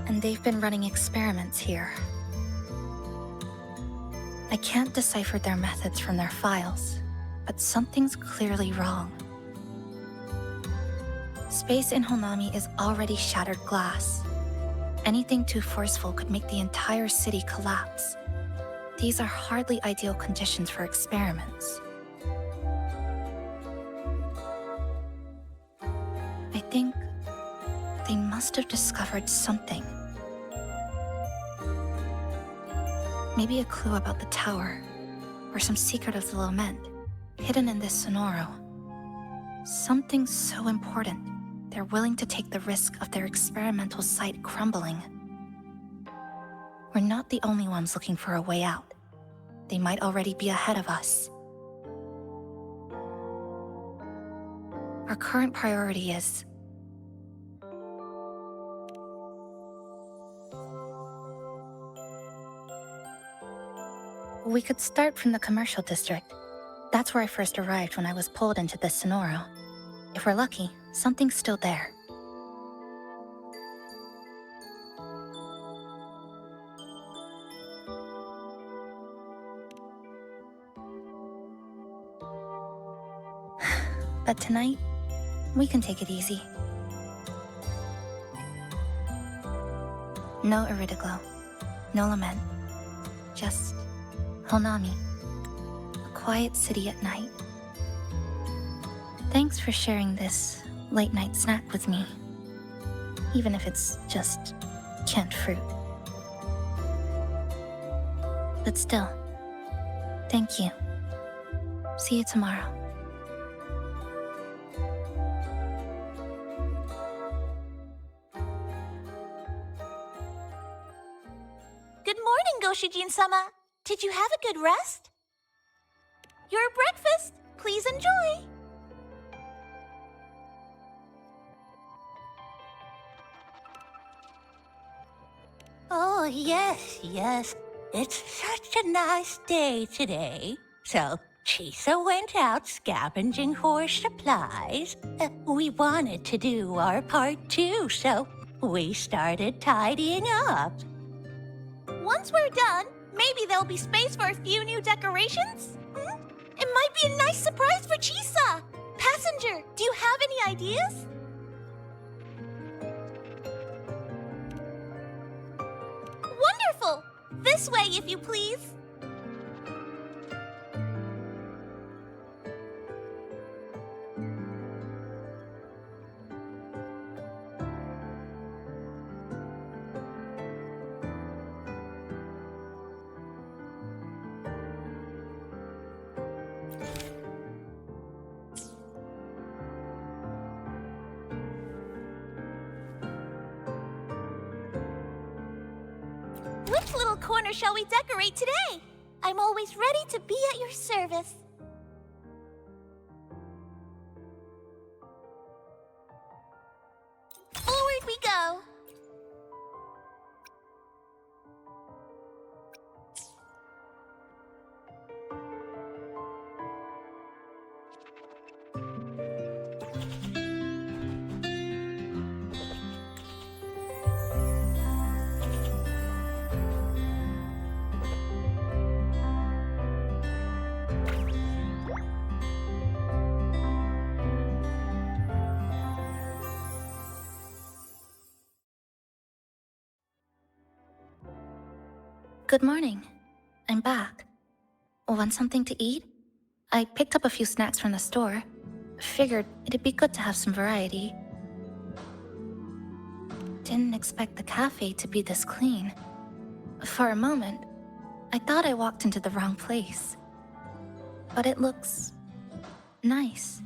And they've been running experiments here. I can't decipher their methods from their files, but something's clearly wrong. Space in Honami is already shattered glass. Anything too forceful could make the entire city collapse. These are hardly ideal conditions for experiments. I think they must have discovered something. Maybe a clue about the tower, or some secret of the lament, hidden in this Sonoro. Something so important, they're willing to take the risk of their experimental site crumbling. We're not the only ones looking for a way out. They might already be ahead of us. Our current priority is we could start from the commercial district. That's where I first arrived when I was pulled into this Sonoro. If we're lucky, something's still there. But tonight, we can take it easy. No Iridaglow. No lament. Just Honami. A quiet city at night. Thanks for sharing this late-night snack with me. Even if it's just canned fruit. But still, thank you. See you tomorrow. Good morning, Goshijin-sama. Did you have a good rest? Your breakfast. Please enjoy. Oh, yes. It's such a nice day today. So, Chisa went out scavenging for supplies. We wanted to do our part too, so we started tidying up. Once we're done, maybe there'll be space for a few new decorations? It might be a nice surprise for Chisa. Passenger, do you have any ideas? Wonderful! This way, if you please. Which little corner shall we decorate today? I'm always ready to be at your service. Forward we go. Good morning. I'm back. Want something to eat? I picked up a few snacks from the store. Figured it'd be good to have some variety. Didn't expect the cafe to be this clean. For a moment, I thought I walked into the wrong place. But it looks nice.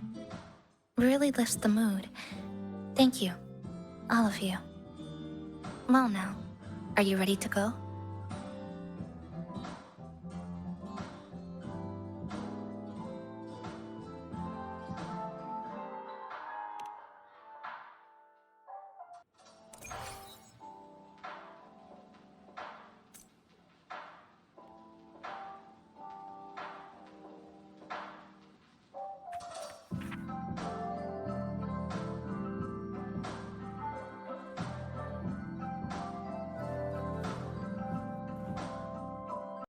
Really lifts the mood. Thank you, all of you. Well now, are you ready to go?